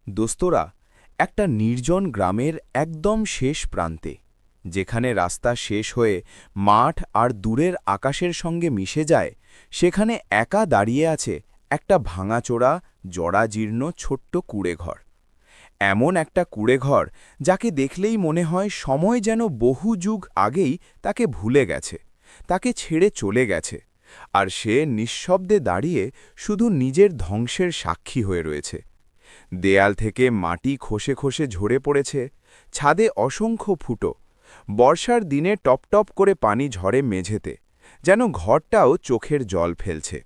দোস্তরা, একটা নির্জন গ্রামের একদম শেষ প্রান্তে, যেখানে রাস্তা শেষ হয়ে মাঠ আর দূরের আকাশের সঙ্গে মিশে যায়, সেখানে একা দাঁড়িয়ে আছে একটা ভাঙাচোরা জরাজীর্ণ ছোট্ট কুঁড়েঘর। এমন একটা কুঁড়েঘর যাকে দেখলেই মনে হয় সময় যেন বহু যুগ আগেই তাকে ভুলে গেছে, তাকে ছেড়ে চলে গেছে, আর সে নিঃশব্দে দাঁড়িয়ে শুধু নিজের ধ্বংসের সাক্ষী হয়ে রয়েছে। দেয়াল থেকে মাটি খসে খসে ঝরে পড়েছে, ছাদে অসংখ্য ফুটো, বর্ষার দিনে টপটপ করে পানি ঝরে মেঝেতে, যেন ঘরটাও চোখের জল ফেলছে।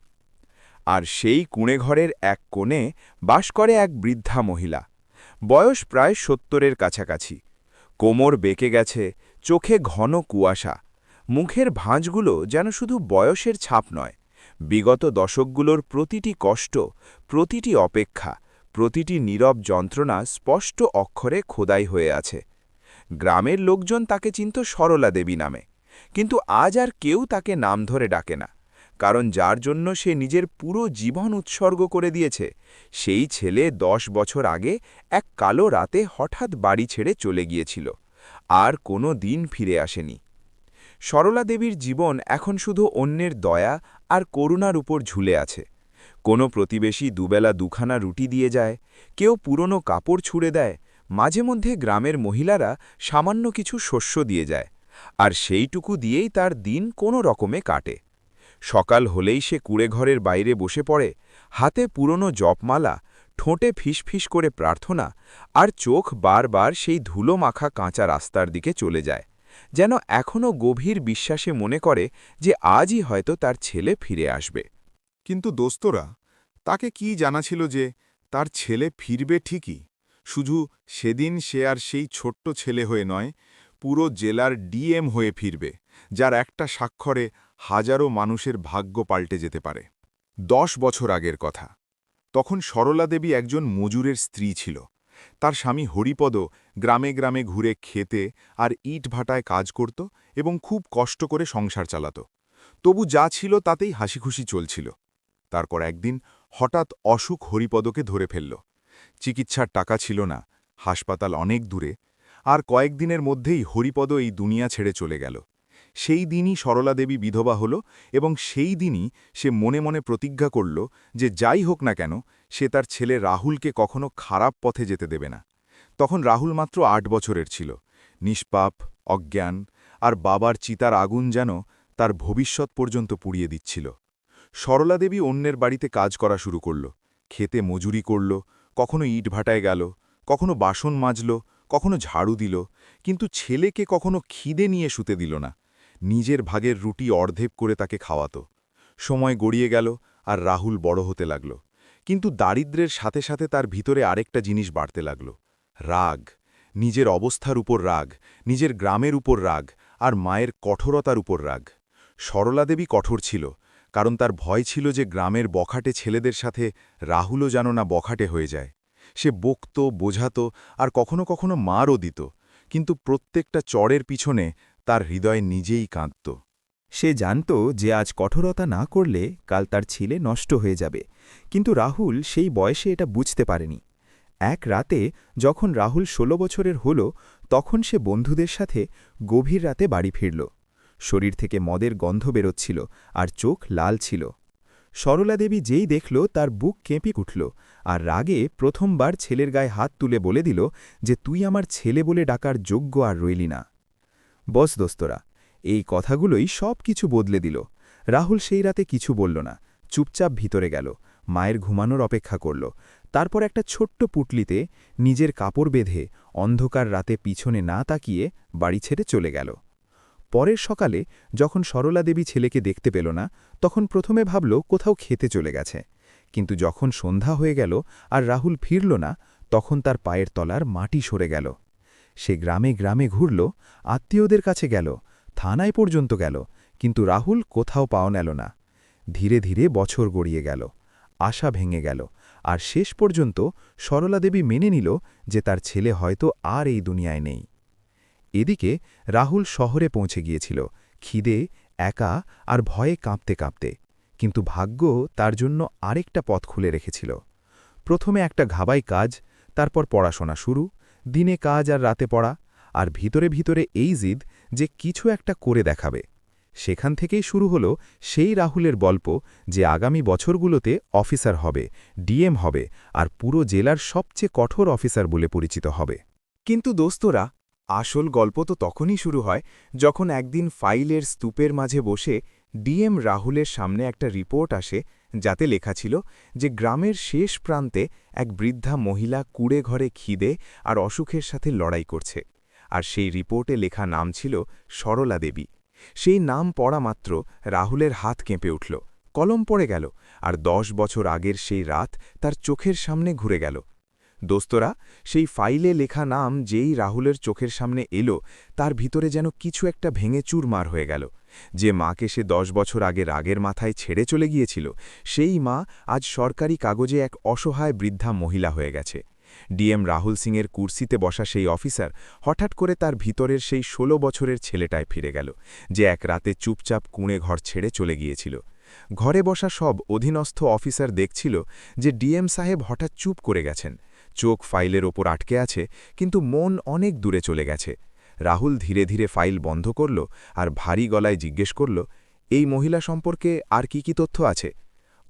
আর সেই কুঁড়েঘরের এক কোণে বাস করে এক বৃদ্ধা মহিলা, বয়স প্রায় ৭০-এর কাছাকাছি। কোমর বেঁকে গেছে, চোখে ঘন কুয়াশা, মুখের ভাঁজগুলো যেন শুধু বয়সের ছাপ নয়, বিগত দশকগুলোর প্রতিটি কষ্ট, প্রতিটি অপেক্ষা, প্রতিটি নীরব যন্ত্রণা স্পষ্ট অক্ষরে খোদাই হয়ে আছে। গ্রামের লোকজন তাকে চিনত সরলা দেবী নামে, কিন্তু আজ আর কেউ তাকে নাম ধরে ডাকে না, কারণ যার জন্য সে নিজের পুরো জীবন উৎসর্গ করে দিয়েছে, সেই ছেলে ১০ বছর আগে এক কালো রাতে হঠাৎ বাড়ি ছেড়ে চলে গিয়েছিল, আর কোনো দিন ফিরে আসেনি। সরলা দেবীর জীবন এখন শুধু অন্যের দয়া আর করুণার উপর ঝুলে আছে। কোনো প্রতিবেশী দুবেলা দুখানা রুটি দিয়ে যায়, কেউ পুরনো কাপড় ছুঁড়ে দেয়, মাঝে মধ্যে গ্রামের মহিলারা সামান্য কিছু শস্য দিয়ে যায়, আর সেইটুকু দিয়েই তার দিন কোনো রকমে কাটে। সকাল হলেই সে কুঁড়েঘরের বাইরে বসে পড়ে, হাতে পুরনো জপমালা, ঠোঁটে ফিসফিস করে প্রার্থনা, আর চোখ বারবার সেই ধুলো মাখা কাঁচা রাস্তার দিকে চলে যায়, যেন এখনও গভীর বিশ্বাসে মনে করে যে আজই হয়তো তার ছেলে ফিরে আসবে। কিন্তু দোস্তরা, তাকে কি জানা ছিল যে তার ছেলে ফিরবে ঠিকই? শুধু সেদিন সে আর সেই ছোট্ট ছেলে হয়ে নয়, পুরো জেলার ডিএম হয়ে ফিরবে, যার একটা স্বাক্ষরে হাজারো মানুষের ভাগ্য পাল্টে যেতে পারে। ১০ বছর আগের কথা। তখন সরলা দেবী একজন মজুরের স্ত্রী ছিল। তার স্বামী হরিপদ গ্রামে গ্রামে ঘুরে খেতে আর ইট ভাটায় কাজ করত এবং খুব কষ্ট করে সংসার চালাত। তবু যা ছিল তাতেই হাসিখুশি চলছিল। তারপর একদিন হঠাৎ অসুখ হরিপদকে ধরে ফেলল। চিকিৎসার টাকা ছিল না, হাসপাতাল অনেক দূরে, আর কয়েকদিনের মধ্যেই হরিপদ এই দুনিয়া ছেড়ে চলে গেল। সেই দিনই সরলা দেবী বিধবা হল, এবং সেই দিনই সে মনে মনে প্রতিজ্ঞা করল যে যাই হোক না কেন, সে তার ছেলে রাহুলকে কখনো খারাপ পথে যেতে দেবে না। তখন রাহুল মাত্র ৮ বছরের ছিল, নিষ্পাপ, অজ্ঞান, আর বাবার চিতার আগুন যেন তার ভবিষ্যৎ পর্যন্ত পুড়িয়ে দিচ্ছিল। সরলা দেবী অন্যের বাড়িতে কাজ করা শুরু করল, খেতে মজুরি করল, কখনো ইট ভাটায় গেল, কখনো বাসন মাজল, কখনো ঝাড়ু দিল, কিন্তু ছেলেকে কখনো খিদে নিয়ে শুতে দিল না। নিজের ভাগের রুটি অর্ধেক করে তাকে খাওয়াত। সময় গড়িয়ে গেল, আর রাহুল বড় হতে লাগল। কিন্তু দারিদ্র্যের সাথে সাথে তার ভিতরে আরেকটা জিনিস বাড়তে লাগল, রাগ। নিজের অবস্থার উপর রাগ, নিজের গ্রামের উপর রাগ, আর মায়ের কঠোরতার উপর রাগ। সরলা দেবী কঠোর ছিল, কারণ তার ভয় ছিল যে গ্রামের বখাটে ছেলেদের সাথে রাহুলও যেন না বখাটে হয়ে যায়। সে বকত, বোঝাত, আর কখনো কখনো মারও দিত, কিন্তু প্রত্যেকটা চড়ের পিছনে তার হৃদয় নিজেই কাঁদত। সে জানত যে আজ কঠোরতা না করলে কাল তার ছেলে নষ্ট হয়ে যাবে, কিন্তু রাহুল সেই বয়সে এটা বুঝতে পারেনি। এক রাতে যখন রাহুল ১৬ বছরের হল, তখন সে বন্ধুদের সাথে গভীর রাতে বাড়ি ফিরল। শরীর থেকে মদের গন্ধ বেরোচ্ছিল, আর চোখ লাল ছিল। সরলা দেবী যেই দেখল তার বুক কেঁপে উঠল, আর রাগে প্রথমবার ছেলের গায়ে হাত তুলে বলে দিল যে তুই আমার ছেলে বলে ডাকার যোগ্য আর রইলি না। বস দোস্তরা, এই কথাগুলোই সব কিছু বদলে দিল। রাহুল সেই রাতে কিছু বলল না, চুপচাপ ভিতরে গেল, মায়ের ঘুমানোর অপেক্ষা করল। তারপর একটা ছোট্ট পুটলিতে নিজের কাপড় বেঁধে অন্ধকার রাতে পিছনে না তাকিয়ে বাড়ি ছেড়ে চলে গেল। পরের সকালে যখন সরলা দেবী ছেলেকে দেখতে পেল না, তখন প্রথমে ভাবল কোথাও খেতে চলে গেছে। কিন্তু যখন সন্ধ্যা হয়ে গেল আর রাহুল ফিরল না, তখন তার পায়ের তলার মাটি সরে গেল। সে গ্রামে গ্রামে ঘুরল, আত্মীয়দের কাছে গেল, থানায় পর্যন্ত গেল, কিন্তু রাহুল কোথাও পাওয়া গেল না। ধীরে ধীরে বছর গড়িয়ে গেল, আশা ভেঙে গেল, আর শেষ পর্যন্ত সরলা দেবী মেনে নিল যে তার ছেলে হয়তো আর এই দুনিয়ায় নেই। এদিকে রাহুল শহরে পৌঁছে গিয়েছিল, খিদে, একা আর ভয়ে কাঁপতে কাঁপতে। কিন্তু ভাগ্য তার জন্য আরেকটা পথ খুলে রেখেছিল। প্রথমে একটা ঘাবাই কাজ, তারপর পড়াশোনা শুরু, দিনে কাজ আর রাতে পড়া, আর ভিতরে ভিতরে এই জিদ যে কিছু একটা করে দেখাবে। সেখান থেকেই শুরু হলো সেই রাহুলের গল্প যে আগামী বছরগুলোতে অফিসার হবে, ডিএম হবে, আর পুরো জেলার সবচেয়ে কঠোর অফিসার বলে পরিচিত হবে। কিন্তু দোস্তরা, আসল গল্প তো তখনই শুরু হয় যখন একদিন ফাইলের স্তূপের মাঝে বসে ডিএম রাহুলের সামনে একটা রিপোর্ট আসে, যাতে লেখা ছিল যে গ্রামের শেষ প্রান্তে এক বৃদ্ধা মহিলা কুড়ে ঘরে খিদে আর অসুখের সাথে লড়াই করছে। আর সেই রিপোর্টে লেখা নাম ছিল সরলা দেবী। সেই নাম পড়া মাত্র রাহুলের হাত কেঁপে উঠল, কলম পড়ে গেল, আর 10 বছর আগের সেই রাত তার চোখের সামনে ঘুরে গেল। দোস্তরা, সেই ফাইলে লেখা নাম যেই রাহুলের চোখের সামনে এলো, তার ভিতরে যেন কিছু একটা ভেঙে চুরমার হয়ে গেল। যে মাকে সে 10 বছর আগে রাগের মাথায় ছেড়ে চলে গিয়েছিল, সেই মা আজ সরকারি কাগজে এক অসহায় বৃদ্ধা মহিলা হয়ে গেছে। ডিএম রাহুল সিংয়ের কুর্সিতে বসা সেই অফিসার হঠাৎ করে তার ভিতরের সেই 16 বছরের ছেলেটায় ফিরে গেল, যে এক রাতে চুপচাপ কুঁড়ে ঘর ছেড়ে চলে গিয়েছিল। ঘরে বসা সব অধীনস্থ অফিসার দেখছিল যে ডিএম সাহেব হঠাৎ চুপ করে গেছেন, চোখ ফাইলের ওপর আটকে আছে, কিন্তু মন অনেক দূরে চলে গেছে। রাহুল ধীরে ধীরে ফাইল বন্ধ করল আর ভারী গলায় জিজ্ঞেস করল, এই মহিলা সম্পর্কে আর কি তথ্য আছে?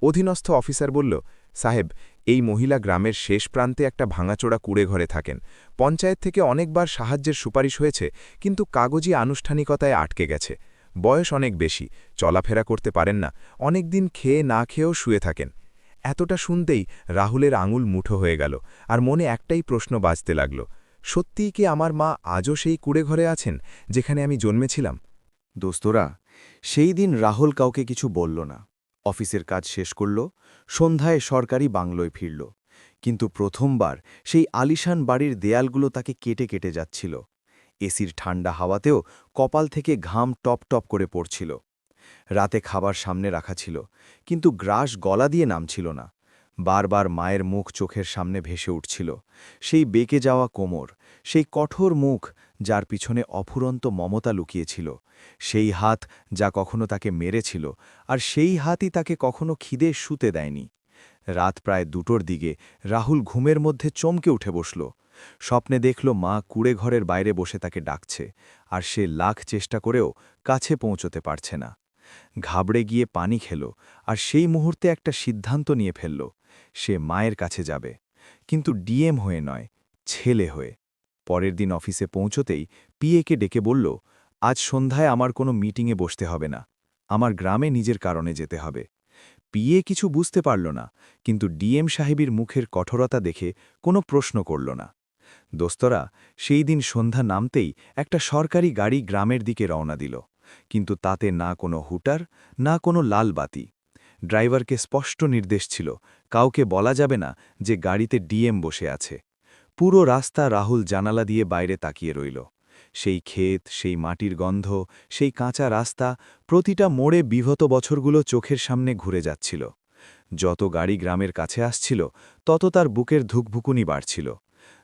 অধীনস্থ অফিসার বলল, সাহেব, এই মহিলা গ্রামের শেষ প্রান্তে একটা ভাঙাচোড়া কুড়ে ঘরে থাকেন। পঞ্চায়েত থেকে অনেকবার সাহায্যের সুপারিশ হয়েছে, কিন্তু কাগজি আনুষ্ঠানিকতায় আটকে গেছে। বয়স অনেক বেশি, চলাফেরা করতে পারেন না, অনেক দিন খেয়ে না খেয়েও শুয়ে থাকেন। এতটা শুনতেই রাহুলের আঙুল মুঠো হয়ে গেল, আর মনে একটাই প্রশ্ন বাজতে লাগল, সত্যিই কি আমার মা আজও সেই কুড়ে ঘরে আছেন যেখানে আমি জন্মেছিলাম? দোস্তরা, সেই দিন রাহুল কাউকে কিছু বলল না। অফিসের কাজ শেষ করল, সন্ধ্যায় সরকারি বাংলোয় ফিরল। কিন্তু প্রথমবার সেই আলিশান বাড়ির দেয়ালগুলো তাকে কেটে কেটে যাচ্ছিল। এসির ঠান্ডা হাওয়াতেও কপাল থেকে ঘাম টপ টপ করে পড়ছিল। রাতে খাবার সামনে রাখা ছিল, কিন্তু গ্রাস গলা দিয়ে নামছিল না। বারবার মায়ের মুখ চোখের সামনে ভেসে উঠছিল, সেই বেঁকে যাওয়া কোমর, সেই কঠোর মুখ যার পিছনে অফুরন্ত মমতা লুকিয়েছিল, সেই হাত যা কখনো তাকে মেরেছিল, আর সেই হাতই তাকে কখনো খিদে শুতে দেয়নি। রাত প্রায় 2টোর দিকে রাহুল ঘুমের মধ্যে চমকে উঠে বসল। স্বপ্নে দেখল মা কুড়ে ঘরের বাইরে বসে তাকে ডাকছে, আর সে লাখ চেষ্টা করেও কাছে পৌঁছতে পারছে না। ঘাবড়ে গিয়ে পানি খেল, আর সেই মুহূর্তে একটা সিদ্ধান্ত নিয়ে ফেলল, সে মায়ের কাছে যাবে, কিন্তু ডিএম হয়ে নয়, ছেলে হয়ে। পরের দিন অফিসে পৌঁছতেই পিএকে ডেকে বলল, আজ সন্ধ্যায় আমার কোনো মিটিংয়ে বসতে হবে না, আমার গ্রামে নিজের কারণে যেতে হবে। পিএ কিছু বুঝতে পারল না, কিন্তু ডিএম সাহেবের মুখের কঠোরতা দেখে কোনো প্রশ্ন করল না। দোস্তরা, সেই দিন সন্ধ্যা নামতেই একটা সরকারি গাড়ি গ্রামের দিকে রওনা দিল, কিন্তু তাতে না কোনো হুটার, না কোনো লাল বাতি। ড্রাইভারকে স্পষ্ট নির্দেশ ছিল, কাউকে বলা যাবে না যে গাড়িতে ডিএম বসে আছে। পুরো রাস্তা রাহুল জানালা দিয়ে বাইরে তাকিয়ে রইল। সেই ক্ষেত, সেই মাটির গন্ধ, সেই কাঁচা রাস্তা, প্রতিটা মোড়ে বিগত বছরগুলো চোখের সামনে ঘুরে যাচ্ছিল। যত গাড়ি গ্রামের কাছে আসছিল, তত তার বুকের ধুকভুকুনি বাড়ছিল।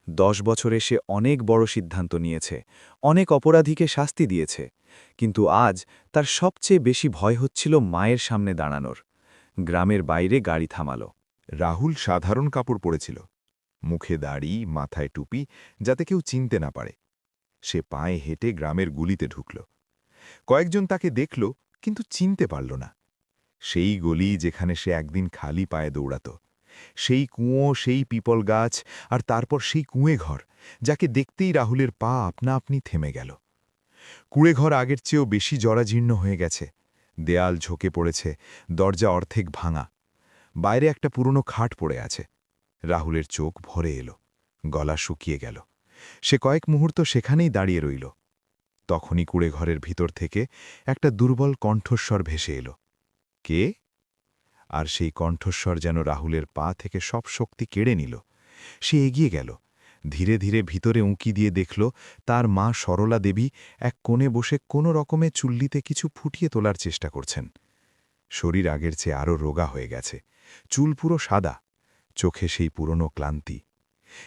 10 বছরে সে অনেক বড় সিদ্ধান্ত নিয়েছে, অনেক অপরাধীকে শাস্তি দিয়েছে, কিন্তু আজ তার সবচেয়ে বেশি ভয় হচ্ছিল মায়ের সামনে দাঁড়ানোর। গ্রামের বাইরে গাড়ি থামালো। রাহুল সাধারণ কাপড় পরেছিল, মুখে দাড়ি, মাথায় টুপি, যাতে কেউ চিনতে না পারে। সে পায়ে হেঁটে গ্রামের গুলিতে ঢুকল। কয়েকজন তাকে দেখল, কিন্তু চিনতে পারল না। সেই গলি যেখানে সে একদিন খালি পায়ে দৌড়াত, সেই কুঁয়ো, সেই পিপল গাছ, আর তারপর সেই কুঁয়ে ঘর, যাকে দেখতেই রাহুলের পা আপনা আপনি থেমে গেল। কুঁড়ে ঘর আগের চেয়েও বেশি জরাজীর্ণ হয়ে গেছে, দেয়াল ঝোঁকে পড়েছে, দরজা অর্ধেক ভাঙা। বাইরে একটা পুরনো খাট পড়ে আছে। রাহুলের চোখ ভরে এলো, গলা শুকিয়ে গেল। সে কয়েক মুহূর্ত সেখানেই দাঁড়িয়ে রইল। তখনই কুঁড়ে ঘরের ভিতর থেকে একটা দুর্বল কণ্ঠস্বর ভেসে এলো, কে? আর সেই কণ্ঠস্বর যেন রাহুলের পা থেকে সব শক্তি কেড়ে নিল। সে এগিয়ে গেল, ধীরে ধীরে ভিতরে উঁকি দিয়ে দেখল তার মা সরলা দেবী এক কোণে বসে কোনো রকমে চুল্লিতে কিছু ফুটিয়ে তোলার চেষ্টা করছেন। শরীর আগের চেয়ে আরও রোগা হয়ে গেছে, চুল পুরো সাদা, চোখে সেই পুরনো ক্লান্তি।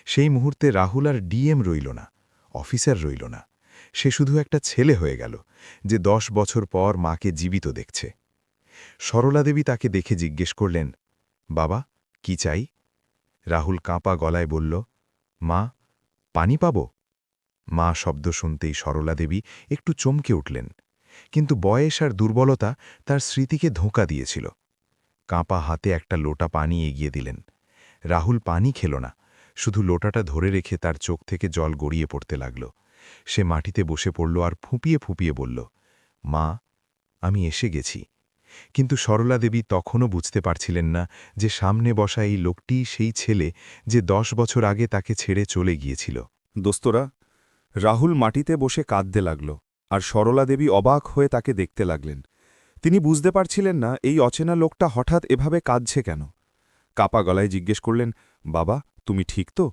সেই মুহূর্তে রাহুল আর ডিএম রইল না, অফিসার রইল না, সে শুধু একটা ছেলে হয়ে গেল, যে 10 বছর পর মাকে জীবিত দেখছে। সরলা দেবী তাকে দেখে জিজ্ঞেস করলেন, বাবা, কি চাই? রাহুল কাঁপা গলায় বলল, মা, পানি পাব? মা শব্দ শুনতেই সরলা দেবী একটু চমকে উঠলেন, কিন্তু বয়স আর দুর্বলতা তার স্মৃতিকে ধোঁকা দিয়েছিল। কাঁপা হাতে একটা লোটা পানি এগিয়ে দিলেন। রাহুল পানি খেল না, শুধু লোটাটা ধরে রেখে তার চোখ থেকে জল গড়িয়ে পড়তে লাগল। সে মাটিতে বসে পড়ল আর ফুঁপিয়ে ফুঁপিয়ে বলল, মা, আমি এসে গেছি। কিন্তু সরলা দেবী তখনও বুঝতে পারছিলেন না যে সামনে বসা এই লোকটিই সেই ছেলে যে 10 বছর আগে তাকে ছেড়ে চলে গিয়েছিল। দোস্তরা, রাহুল মাটিতে বসে কাঁদতে লাগল, আর সরলা দেবী অবাক হয়ে তাকে দেখতে লাগলেন। তিনি বুঝতে পারছিলেন না এই অচেনা লোকটা হঠাৎ এভাবে কাঁদছে কেন। কাপা গলায় জিজ্ঞেস করলেন, বাবা, তুমি ঠিক তো?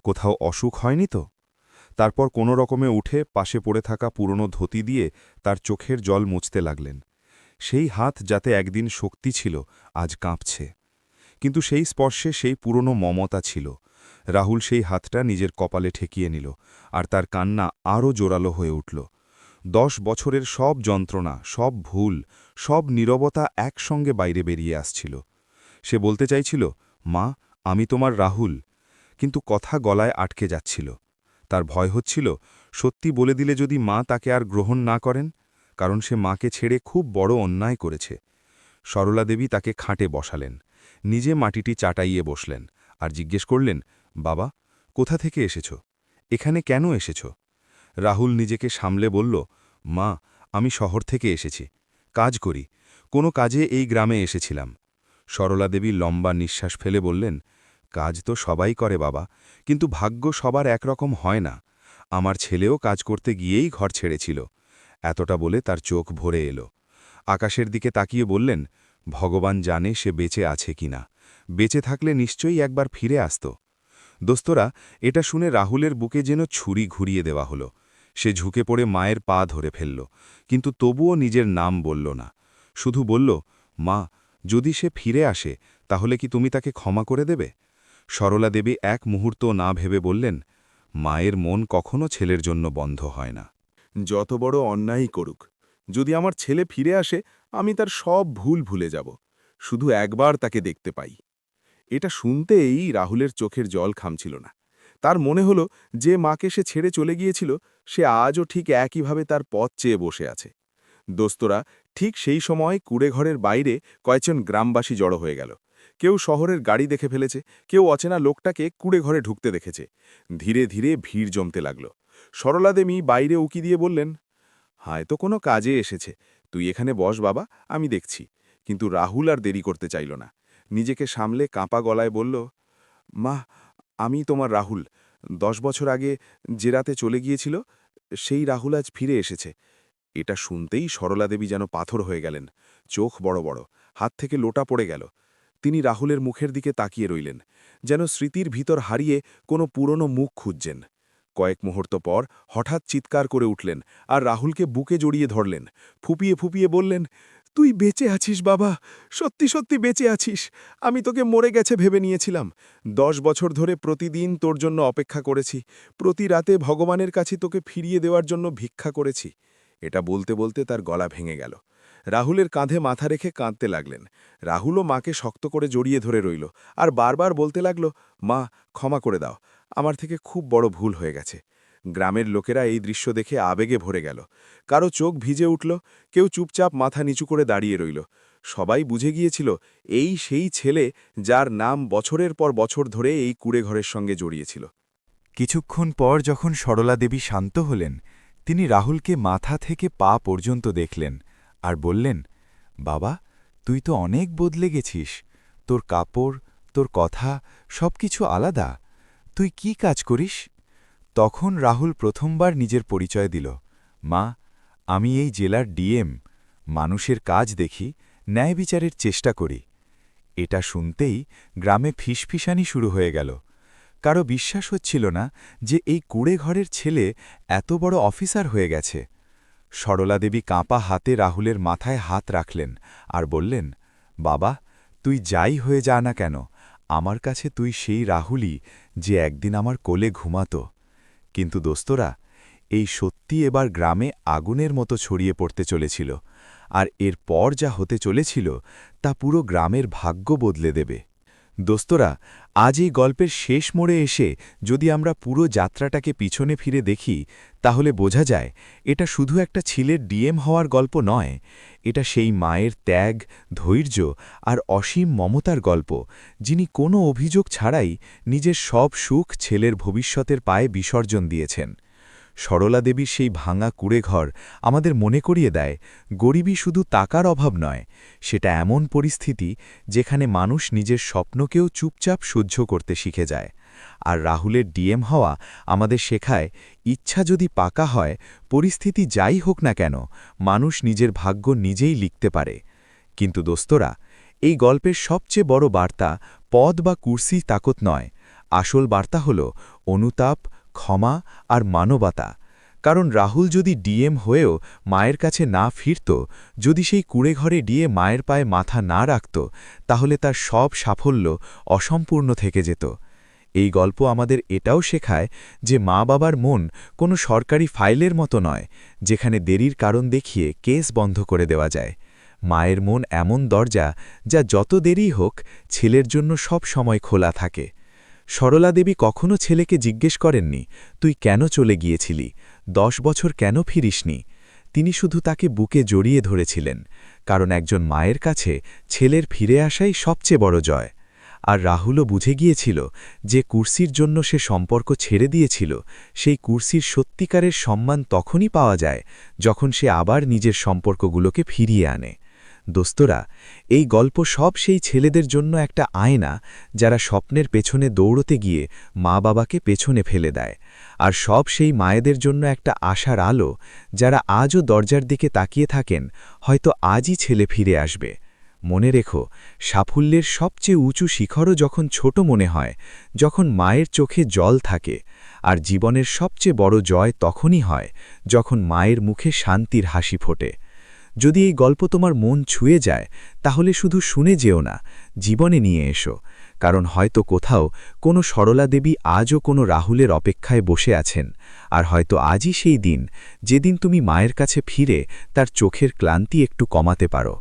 কোথাও অসুখ হয়নি তো? তারপর কোনো রকমে উঠে পাশে পড়ে থাকা পুরনো ধুতি দিয়ে তার চোখের জল মুছতে লাগলেন। সেই হাত যাতে একদিন শক্তি ছিল, আজ কাঁপছে। কিন্তু সেই স্পর্শে সেই পুরনো মমতা ছিল। রাহুল সেই হাতটা নিজের কপালে ঠেকিয়ে নিল, আর তার কান্না আরও জোরালো হয়ে উঠল। 10 বছরের সব যন্ত্রণা, সব ভুল, সব নীরবতা একসঙ্গে বাইরে বেরিয়ে আসছিল। সে বলতে চাইছিল, মা, আমি তোমার রাহুল, কিন্তু কথা গলায় আটকে যাচ্ছিল। তার ভয় হচ্ছিল, সত্যি বলে দিলে যদি মা তাকে আর গ্রহণ না করেন, কারণ সে মাকে ছেড়ে খুব বড় অন্যায় করেছে। সরলা দেবী তাকে খাটে বসালেন, নিজে মাটিটি চাটাইয়ে বসলেন, আর জিজ্ঞেস করলেন, বাবা, কোথা থেকে এসেছ? এখানে কেন এসেছ? রাহুল নিজেকে সামলে বলল, মা, আমি শহর থেকে এসেছি, কাজ করি, কোনো কাজে এই গ্রামে এসেছিলাম। সরলা দেবী লম্বা নিঃশ্বাস ফেলে বললেন, কাজ তো সবাই করে বাবা, কিন্তু ভাগ্য সবার একরকম হয় না। আমার ছেলেও কাজ করতে গিয়েই ঘর ছেড়েছিল। এতটা বলে তার চোখ ভরে এলো। আকাশের দিকে তাকিয়ে বললেন, ভগবান জানে সে বেঁচে আছে কিনা। বেঁচে থাকলে নিশ্চয়ই একবার ফিরে আসত। দোস্তরা, এটা শুনে রাহুলের বুকে যেন ছুরি ঘুরিয়ে দেওয়া হলো। সে ঝুঁকে পড়ে মায়ের পা ধরে ফেলল, কিন্তু তবুও নিজের নাম বলল না। শুধু বলল, মা, যদি সে ফিরে আসে তাহলে কি তুমি তাকে ক্ষমা করে দেবে? সরলা দেবী এক মুহূর্ত না ভেবে বললেন, মায়ের মন কখনো ছেলের জন্য বন্ধ হয় না। যত বড় অন্যায়ই করুক, যদি আমার ছেলে ফিরে আসে আমি তার সব ভুল ভুলে যাব, শুধু একবার তাকে দেখতে পাই। এটা শুনতেই রাহুলের চোখের জল খামছিল না। তার মনে হলো যে মাকে সে ছেড়ে চলে গিয়েছিল সে আজও ঠিক একইভাবে তার পথ চেয়ে বসে আছে। দোস্তরা, ঠিক সেই সময় কুড়েঘরের বাইরে কয়েকজন গ্রামবাসী জড়ো হয়ে গেল। কেউ শহরের গাড়ি দেখে ফেলেছে, কেউ অচেনা লোকটাকে কুড়েঘরে ঢুকতে দেখেছে। ধীরে ধীরে ভিড় জমতে লাগল। সরলা দেবী বাইরে উকি দিয়ে বললেন, হয়তো কোনো কাজে এসেছে, তুই এখানে বস বাবা, আমি দেখছি। কিন্তু রাহুল আর দেরি করতে চাইল না। নিজেকে সামলে কাঁপা গলায় বলল, মা, আমি তোমার রাহুল। 10 বছর আগে যে রাতে চলে গিয়েছিল সেই রাহুল আজ ফিরে এসেছে। এটা শুনতেই সরলা দেবী যেন পাথর হয়ে গেলেন। চোখ বড় বড়, হাত থেকে লোটা পড়ে গেল। তিনি রাহুলের মুখের দিকে তাকিয়ে রইলেন, যেন স্মৃতির ভিতর হারিয়ে কোনো পুরনো মুখ খুঁজছেন। কয়েক মুহূর্ত পর হঠাৎ চিৎকার করে উঠলেন আর রাহুলকে বুকে জড়িয়ে ধরলেন। ফুপিয়ে ফুপিয়ে বললেন, তুই বেঁচে আছিস বাবা, সত্যি সত্যি বেঁচে আছিস। আমি তোকে মরে গেছে ভেবে নিয়েছিলাম। 10 বছর ধরে প্রতিদিন তোর জন্য অপেক্ষা করেছি, প্রতি রাতে ভগবানের কাছে তোকে ফিরিয়ে দেওয়ার জন্য ভিক্ষা করেছি। এটা বলতে বলতে তার গলা ভেঙে গেল। রাহুলের কাঁধে মাথা রেখে কাঁদতে লাগলেন। রাহুলও মাকে শক্ত করে জড়িয়ে ধরে রইল আর বারবার বলতে লাগল, মা, ক্ষমা করে দাও, আমার থেকে খুব বড় ভুল হয়ে গেছে। গ্রামের লোকেরা এই দৃশ্য দেখে আবেগে ভরে গেল। কারো চোখ ভিজে উঠল, কেউ চুপচাপ মাথা নিচু করে দাঁড়িয়ে রইল। সবাই বুঝে গিয়েছিল এই সেই ছেলে যার নাম বছরের পর বছর ধরে এই কুড়েঘরের সঙ্গে জড়িয়েছিল। কিছুক্ষণ পর যখন সরলা দেবী শান্ত হলেন, তিনি রাহুলকে মাথা থেকে পা পর্যন্ত দেখলেন আর বললেন, বাবা, তুই তো অনেক বদলে গেছিস। তোর কাপড়, তোর কথা, সবকিছু আলাদা। তুই কি কাজ করিস? তখন রাহুল প্রথমবার নিজের পরিচয় দিল, মা, আমি এই জেলার ডিএম, মানুষের কাজ দেখি, ন্যায় বিচারের চেষ্টা করি। এটা শুনতেই গ্রামে ফিসফিসানি শুরু হয়ে গেল। কারো বিশ্বাস হচ্ছিল না যে এই কুড়েঘরের ছেলে এত বড় অফিসার হয়ে গেছে। সরলা দেবী কাঁপা হাতে রাহুলের মাথায় হাত রাখলেন আর বললেন, বাবা, তুই যাই হয়ে যা না কেন, আমার কাছে তুই সেই রাহুলই যে একদিন আমার কোলে ঘুমাত। কিন্তু দোস্তরা, এই সত্যি এবার গ্রামে আগুনের মতো ছড়িয়ে পড়তে চলেছিল, আর এরপর যা হতে চলেছিল তা পুরো গ্রামের ভাগ্য বদলে দেবে। দোস্তরা, আজ এই গল্পের শেষ মোড়ে এসে যদি আমরা পুরো যাত্রাটাকে পিছনে ফিরে দেখি তাহলে বোঝা যায় এটা শুধু একটা ছেলের ডিএম হওয়ার গল্প নয়, এটা সেই মায়ের ত্যাগ, ধৈর্য আর অসীম মমতার গল্প, যিনি কোনো অভিযোগ ছাড়াই নিজের সব সুখ ছেলের ভবিষ্যতের পায়ে বিসর্জন দিয়েছেন। সরলা দেবীর সেই ভাঙা কুঁড়েঘর আমাদের মনে করিয়ে দেয়, গরিবই শুধু টাকার অভাব নয়, সেটা এমন পরিস্থিতি যেখানে মানুষ নিজের স্বপ্নকেও চুপচাপ সহ্য করতে শিখে যায়। আর রাহুলের ডিএম হওয়া আমাদের শেখায়, ইচ্ছা যদি পাকা হয়, পরিস্থিতি যাই হোক না কেন, মানুষ নিজের ভাগ্য নিজেই লিখতে পারে। কিন্তু দোস্তরা, এই গল্পের সবচেয়ে বড় বার্তা পদ বা কুর্সি তাকত নয়, আসল বার্তা হল অনুতাপ, ক্ষমা আর মানবতা। কারণ রাহুল যদি ডিএম হয়েও মায়ের কাছে না ফিরত, যদি সেই কুঁড়েঘরে গিয়ে মায়ের পায়ে মাথা না রাখত, তাহলে তার সব সাফল্য অসম্পূর্ণ থেকে যেত। এই গল্প আমাদের এটাও শেখায় যে মা বাবার মন কোনো সরকারি ফাইলের মতো নয়, যেখানে দেরির কারণ দেখিয়ে কেস বন্ধ করে দেওয়া যায়। মায়ের মন এমন দরজা, যা যত দেরি হোক ছেলের জন্য সব সময় খোলা থাকে। সরলা দেবী কখনো ছেলেকে জিজ্ঞেস করেননি, তুই কেন চলে গিয়েছিলি, 10 বছর কেন ফিরিসনি? তিনি শুধু তাকে বুকে জড়িয়ে ধরেছিলেন, কারণ একজন মায়ের কাছে ছেলের ফিরে আসাই সবচেয়ে বড় জয়। আর রাহুলও বুঝে গিয়েছিল যে কুর্সির জন্য সে সম্পর্ক ছেড়ে দিয়েছিল, সেই কুর্সির সত্যিকারের সম্মান তখনই পাওয়া যায় যখন সে আবার নিজের সম্পর্কগুলোকে ফিরিয়ে আনে। দোস্তরা, এই গল্প সব সেই ছেলেদের জন্য একটা আয়না, যারা স্বপ্নের পেছনে দৌড়তে গিয়ে মা বাবাকে পেছনে ফেলে দেয়, আর সব সেই মায়েদের জন্য একটা আশার আলো, যারা আজও দরজার দিকে তাকিয়ে থাকেন, হয়তো আজই ছেলে ফিরে আসবে। মনে রেখো, সাফল্যের সবচেয়ে উঁচু শিখরও যখন ছোট মনে হয়, যখন মায়ের চোখে জল থাকে, আর জীবনের সবচেয়ে বড় জয় তখনই হয় যখন মায়ের মুখে শান্তির হাসি ফোটে। যদি এই গল্প তোমার মন ছুঁয়ে যায়, তাহলে শুধু শুনে যেও না, জীবনে নিয়ে এসো, কারণ হয়তো কোথাও কোনো সরলা দেবী আজও কোনো রাহুলের অপেক্ষায় বসে আছেন, আর হয়তো আজই সেই দিন যেদিন তুমি মায়ের কাছে ফিরে তার চোখের ক্লান্তি একটু কমাতে পারো।